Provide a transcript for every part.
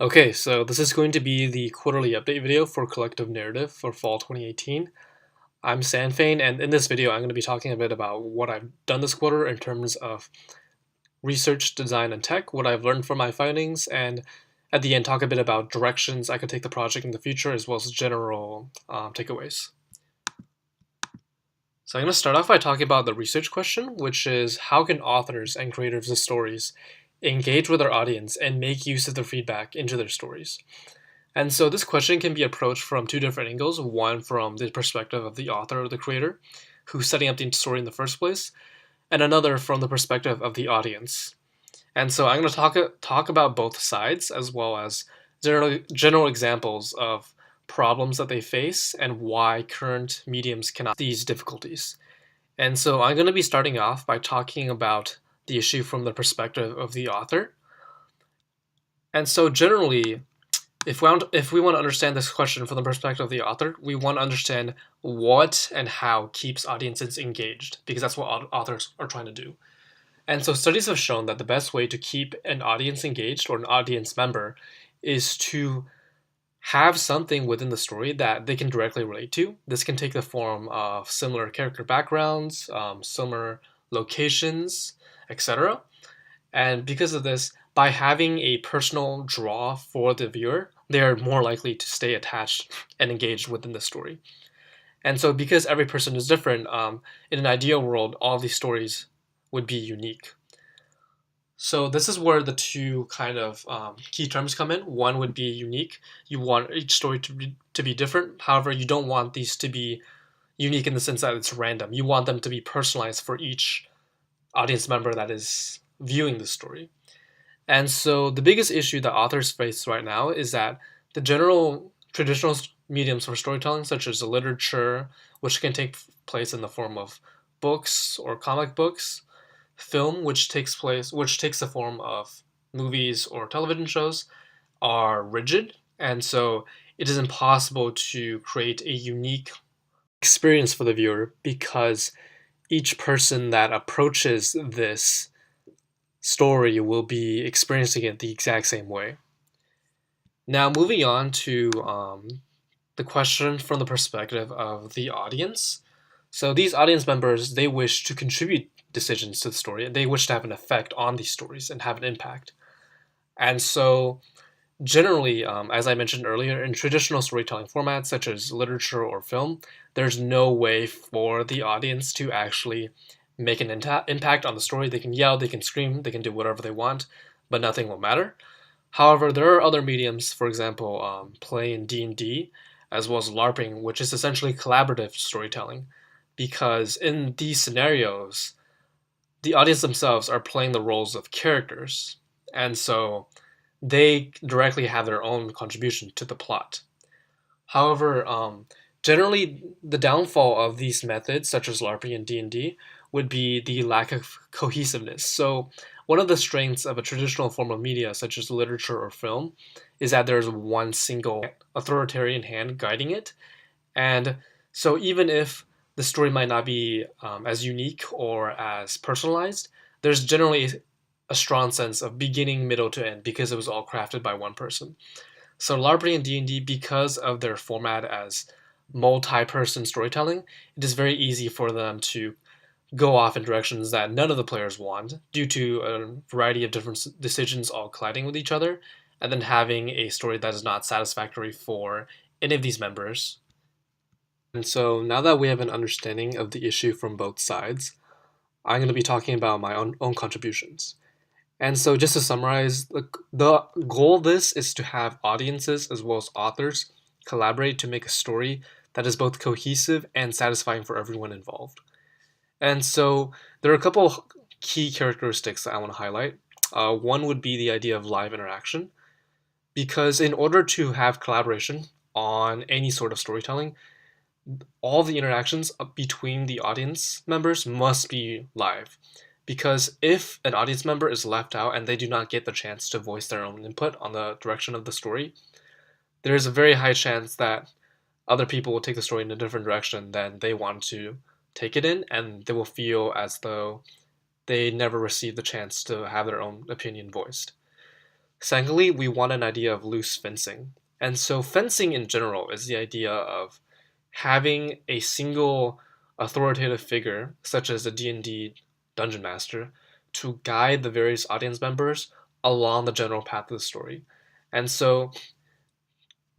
Okay, so this is going to be the quarterly update video for Collective Narrative for fall 2018. I'm Sanfane, and in this video, I'm going to be talking a bit about what I've done this quarter in terms of research, design, and tech, what I've learned from my findings, and at the end, talk a bit about directions I could take the project in the future, as well as general takeaways. So I'm going to start off by talking about the research question, which is how can authors and creators of stories engage with their audience and make use of their feedback into their stories? And so this question can be approached from two different angles. One from the perspective of the author or the creator who's setting up the story in the first place, and another from the perspective of the audience. And so I'm going to talk about both sides as well as general examples of problems that they face and why current mediums cannot these difficulties. And so I'm going to be starting off by talking about the issue from the perspective of the author. And so generally, if we want to understand this question from the perspective of the author, we want to understand what and how keeps audiences engaged, because that's what authors are trying to do. And so studies have shown that the best way to keep an audience engaged or an audience member is to have something within the story that they can directly relate to. This can take the form of similar character backgrounds, similar locations, etc. And because of this, by having a personal draw for the viewer, they are more likely to stay attached and engaged within the story. And so, because every person is different, in an ideal world, all these stories would be unique. So, this is where the two kind of key terms come in. One would be unique. You want each story to be different. However, you don't want these to be unique in the sense that it's random. You want them to be personalized for each audience member that is viewing the story. And so the biggest issue that authors face right now is that the general traditional mediums for storytelling, such as literature, which can take place in the form of books or comic books, film, which takes the form of movies or television shows, are rigid, and so it is impossible to create a unique experience for the viewer because each person that approaches this story will be experiencing it the exact same way. Now, moving on to the question from the perspective of the audience. So, these audience members they wish to contribute decisions to the story, and they wish to have an effect on these stories and have an impact. And so, generally, as I mentioned earlier, in traditional storytelling formats such as literature or film, there's no way for the audience to actually make an impact on the story. They can yell, they can scream, they can do whatever they want, but nothing will matter. However, there are other mediums, for example, playing D&D, as well as LARPing, which is essentially collaborative storytelling, because in these scenarios, the audience themselves are playing the roles of characters, and so they directly have their own contribution to the plot. However, generally, the downfall of these methods, such as LARPing and D&D, would be the lack of cohesiveness. So, one of the strengths of a traditional form of media, such as literature or film, is that there's one single authoritarian hand guiding it. And so, even if the story might not be as unique or as personalized, there's generally a strong sense of beginning, middle to end because it was all crafted by one person. So LARPing and D&D, because of their format as multi-person storytelling, it is very easy for them to go off in directions that none of the players want due to a variety of different decisions all colliding with each other, and then having a story that is not satisfactory for any of these members. And so now that we have an understanding of the issue from both sides, I'm going to be talking about my own contributions. And so, just to summarize, the goal of this is to have audiences as well as authors collaborate to make a story that is both cohesive and satisfying for everyone involved. And so, there are a couple of key characteristics that I want to highlight. One would be the idea of live interaction, because in order to have collaboration on any sort of storytelling, all the interactions between the audience members must be live. Because if an audience member is left out and they do not get the chance to voice their own input on the direction of the story, there is a very high chance that other people will take the story in a different direction than they want to take it in, and they will feel as though they never received the chance to have their own opinion voiced. Secondly, we want an idea of loose fencing. And so fencing in general is the idea of having a single authoritative figure, such as a D&D dungeon master, to guide the various audience members along the general path of the story. And so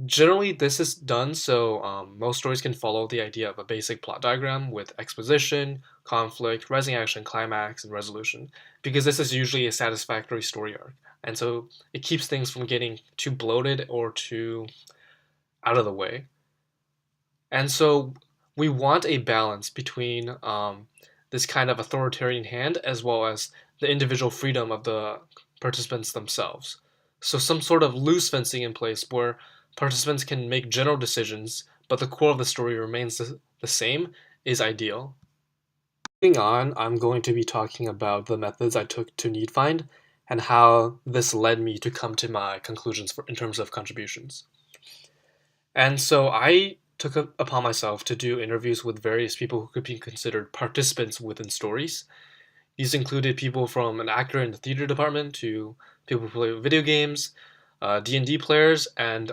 generally, this is done so most stories can follow the idea of a basic plot diagram with exposition, conflict, rising action, climax, and resolution, because this is usually a satisfactory story arc. And so it keeps things from getting too bloated or too out of the way. And so we want a balance between this kind of authoritarian hand as well as the individual freedom of the participants themselves. So some sort of loose fencing in place where participants can make general decisions, but the core of the story remains the same is ideal. Moving on, I'm going to be talking about the methods I took to need find and how this led me to come to my conclusions in terms of contributions. And so I took upon myself to do interviews with various people who could be considered participants within stories. These included people from an actor in the theater department to people who play video games, D&D players, and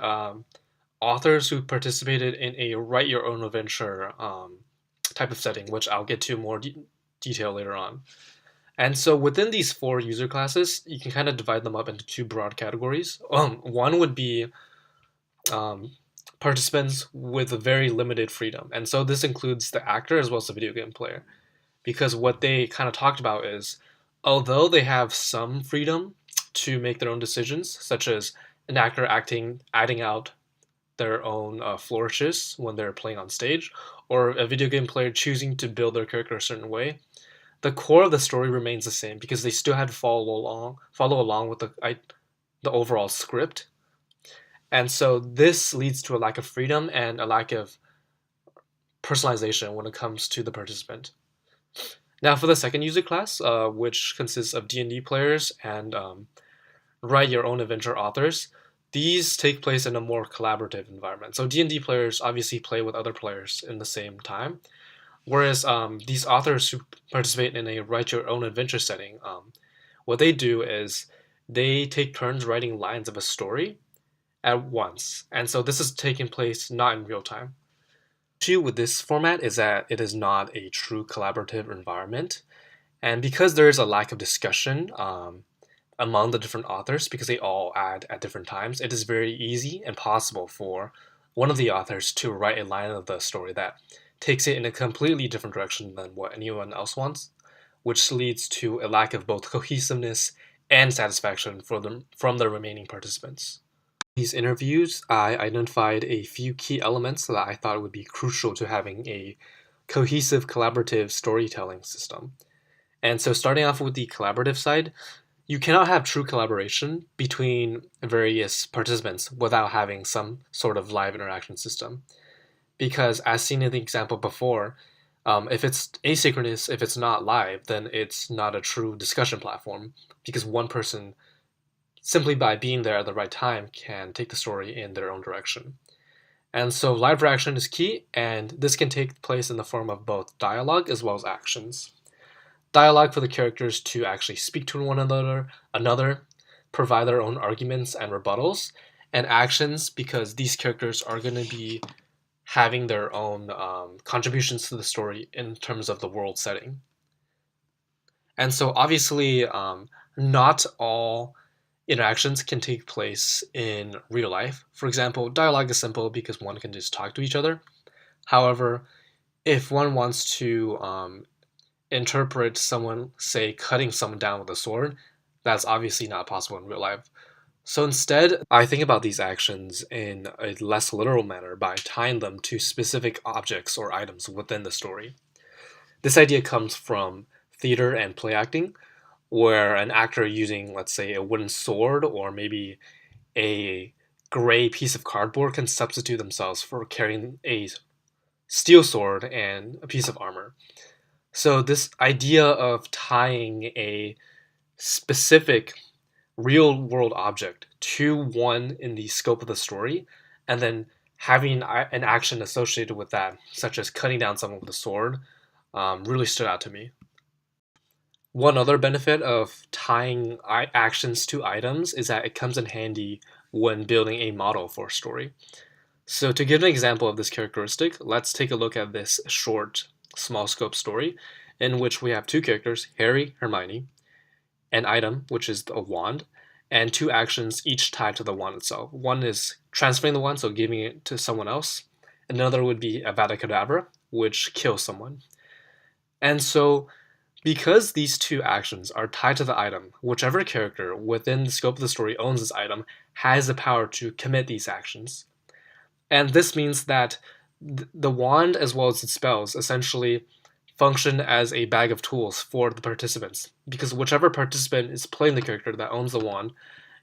authors who participated in a write your own adventure type of setting, which I'll get to more detail later on. And so within these four user classes, you can kind of divide them up into two broad categories. One would be um, participants with a very limited freedom. And so this includes the actor as well as the video game player. Because what they kind of talked about is, although they have some freedom to make their own decisions, such as an actor adding out their own flourishes when they're playing on stage, or a video game player choosing to build their character a certain way, the core of the story remains the same because they still had to follow along with the overall script. And so this leads to a lack of freedom and a lack of personalization when it comes to the participant. Now for the second user class, which consists of D&D players and write your own adventure authors, these take place in a more collaborative environment. So D&D players obviously play with other players in the same time, whereas these authors who participate in a write your own adventure setting, what they do is they take turns writing lines of a story at once. And so this is taking place not in real time. The issue with this format is that it is not a true collaborative environment. And because there is a lack of discussion among the different authors, because they all add at different times, it is very easy and possible for one of the authors to write a line of the story that takes it in a completely different direction than what anyone else wants, which leads to a lack of both cohesiveness and satisfaction from the remaining participants. In these interviews, I identified a few key elements that I thought would be crucial to having a cohesive, collaborative storytelling system. And so, starting off with the collaborative side, you cannot have true collaboration between various participants without having some sort of live interaction system. Because, as seen in the example before, if it's asynchronous, if it's not live, then it's not a true discussion platform because one person, simply by being there at the right time, can take the story in their own direction. And so, live reaction is key, and this can take place in the form of both dialogue as well as actions. Dialogue for the characters to actually speak to one another, provide their own arguments and rebuttals, and actions because these characters are going to be having their own contributions to the story in terms of the world setting. And so obviously, not all interactions can take place in real life. For example, dialogue is simple because one can just talk to each other. However, if one wants to interpret someone, say, cutting someone down with a sword, that's obviously not possible in real life. So instead, I think about these actions in a less literal manner by tying them to specific objects or items within the story. This idea comes from theater and play acting, where an actor using, let's say, a wooden sword or maybe a gray piece of cardboard can substitute themselves for carrying a steel sword and a piece of armor. So this idea of tying a specific real world object to one in the scope of the story, and then having an action associated with that, such as cutting down someone with a sword, really stood out to me. One other benefit of tying actions to items is that it comes in handy when building a model for a story. So to give an example of this characteristic, let's take a look at this short, small scope story in which we have two characters, Harry, Hermione, an item, which is a wand, and two actions, each tied to the wand itself. One is transferring the wand, so giving it to someone else. Another would be Avada Kedavra, which kills someone. And so, because these two actions are tied to the item, whichever character within the scope of the story owns this item has the power to commit these actions. And this means that the wand, as well as its spells, essentially function as a bag of tools for the participants. Because whichever participant is playing the character that owns the wand,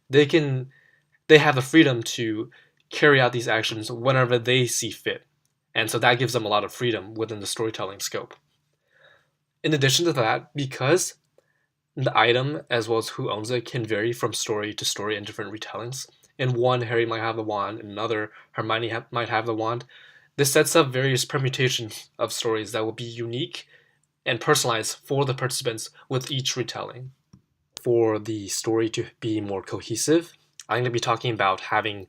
they have the freedom to carry out these actions whenever they see fit. And so that gives them a lot of freedom within the storytelling scope. In addition to that, because the item as well as who owns it can vary from story to story in different retellings. In one, Harry might have the wand, in another, Hermione might have the wand. This sets up various permutations of stories that will be unique and personalized for the participants with each retelling. For the story to be more cohesive, I'm going to be talking about having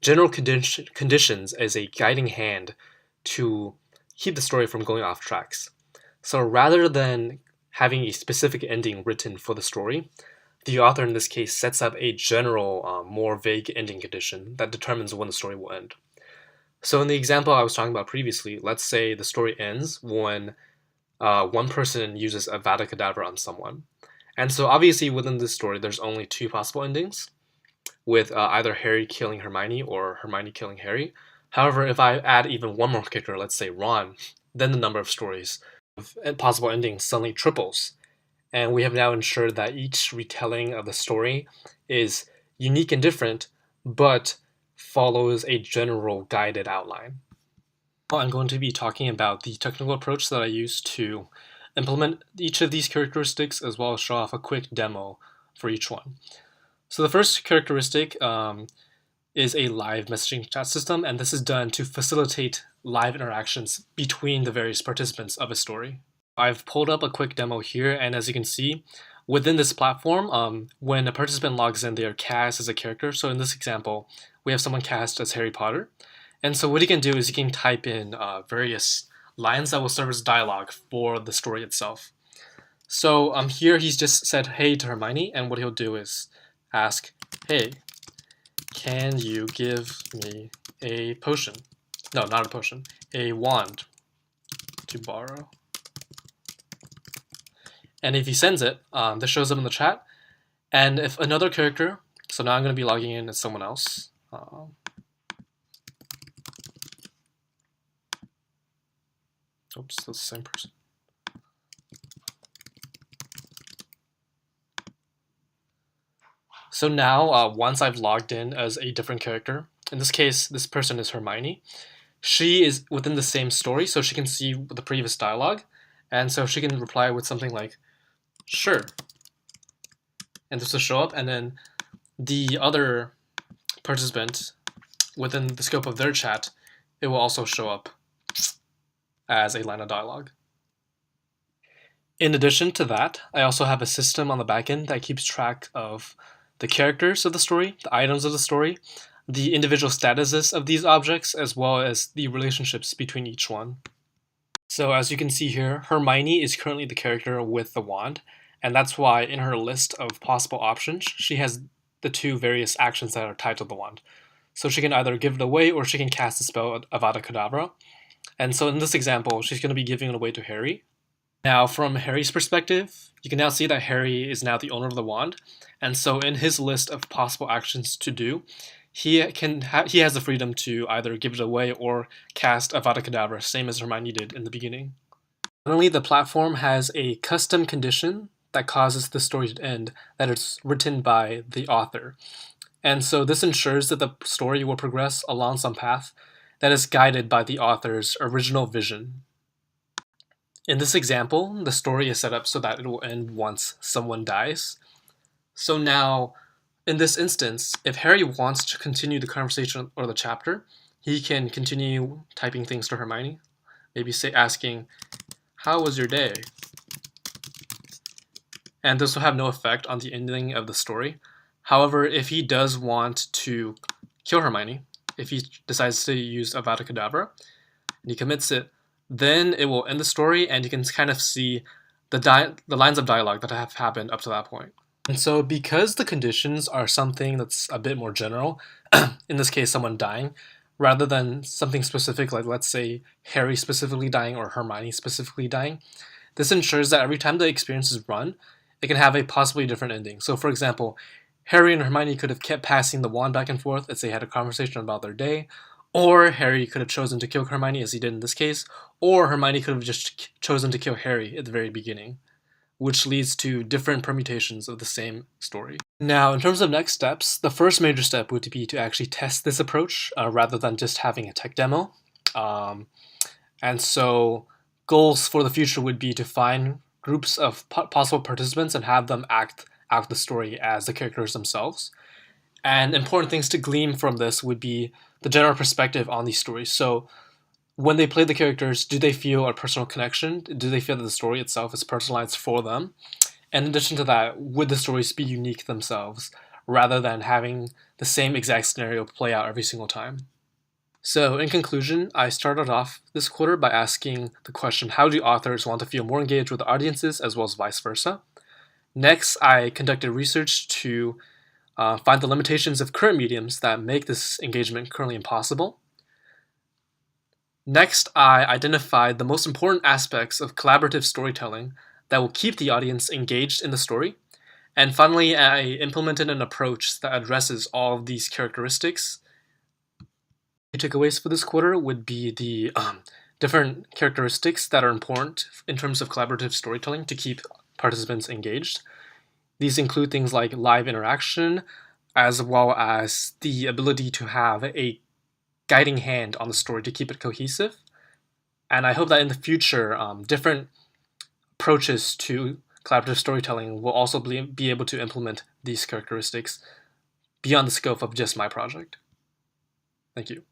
general conditions as a guiding hand to keep the story from going off tracks. So rather than having a specific ending written for the story, the author in this case sets up a general, more vague ending condition that determines when the story will end. So in the example I was talking about previously, let's say the story ends when one person uses Avada Kedavra on someone. And so obviously within this story, there's only two possible endings, with either Harry killing Hermione or Hermione killing Harry. However, if I add even one more character, let's say Ron, then the number of stories of possible endings suddenly triples. And we have now ensured that each retelling of the story is unique and different, but follows a general guided outline. I'm going to be talking about the technical approach that I use to implement each of these characteristics, as well as show off a quick demo for each one. So the first characteristic is a live messaging chat system, and this is done to facilitate live interactions between the various participants of a story. I've pulled up a quick demo here, and as you can see, within this platform, when a participant logs in, they are cast as a character. So in this example, we have someone cast as Harry Potter. And so what you can do is you can type in various lines that will serve as dialogue for the story itself. So here he's just said hey to Hermione, and what he'll do is ask, hey, can you give me a potion? No, not a potion, a wand to borrow. And if he sends it, this shows up in the chat. And if another character, so now I'm going to be logging in as someone else. Oops, that's the same person. So now, once I've logged in as a different character, in this case, this person is Hermione. She is within the same story, so she can see the previous dialogue. And so she can reply with something like, sure. And this will show up, and then the other participant, within the scope of their chat, it will also show up as a line of dialogue. In addition to that, I also have a system on the backend that keeps track of the characters of the story, the items of the story, the individual statuses of these objects, as well as the relationships between each one. So as you can see here, Hermione is currently the character with the wand, and that's why in her list of possible options, she has the two various actions that are tied to the wand. So she can either give it away or she can cast the spell Avada Kedavra. And so in this example, she's going to be giving it away to Harry. Now, from Harry's perspective, you can now see that Harry is now the owner of the wand, and so in his list of possible actions to do, he has the freedom to either give it away or cast Avada Kedavra, same as Hermione did in the beginning. Finally, the platform has a custom condition that causes the story to end that is written by the author. And so this ensures that the story will progress along some path that is guided by the author's original vision. In this example, the story is set up so that it will end once someone dies. So now, in this instance, if Harry wants to continue the conversation or the chapter, he can continue typing things to Hermione. Maybe asking, how was your day? and this will have no effect on the ending of the story. However, if he does want to kill Hermione, if he decides to use Avada Kedavra, and he commits it, then it will end the story, and you can kind of see the lines of dialogue that have happened up to that point. And so, because the conditions are something that's a bit more general, in this case, someone dying, rather than something specific, like let's say Harry specifically dying or Hermione specifically dying, this ensures that every time the experience is run, it can have a possibly different ending. So, for example, Harry and Hermione could have kept passing the wand back and forth as they had a conversation about their day, or Harry could have chosen to kill Hermione as he did in this case, or Hermione could have just chosen to kill Harry at the very beginning, which leads to different permutations of the same story. Now, in terms of next steps, the first major step would be to actually test this approach rather than just having a tech demo. And so goals for the future would be to find groups of possible participants and have them act out the story as the characters themselves. And important things to glean from this would be the general perspective on these stories. So when they play the characters, do they feel a personal connection? Do they feel that the story itself is personalized for them? And in addition to that, would the stories be unique themselves rather than having the same exact scenario play out every single time? So in conclusion, I started off this quarter by asking the question, how do authors want to feel more engaged with audiences as well as vice versa? Next, I conducted research to find the limitations of current mediums that make this engagement currently impossible. Next, I identified the most important aspects of collaborative storytelling that will keep the audience engaged in the story. And finally, I implemented an approach that addresses all of these characteristics. The takeaways for this quarter would be the different characteristics that are important in terms of collaborative storytelling to keep participants engaged. These include things like live interaction, as well as the ability to have a guiding hand on the story to keep it cohesive. And I hope that in the future, different approaches to collaborative storytelling will also be able to implement these characteristics beyond the scope of just my project. Thank you.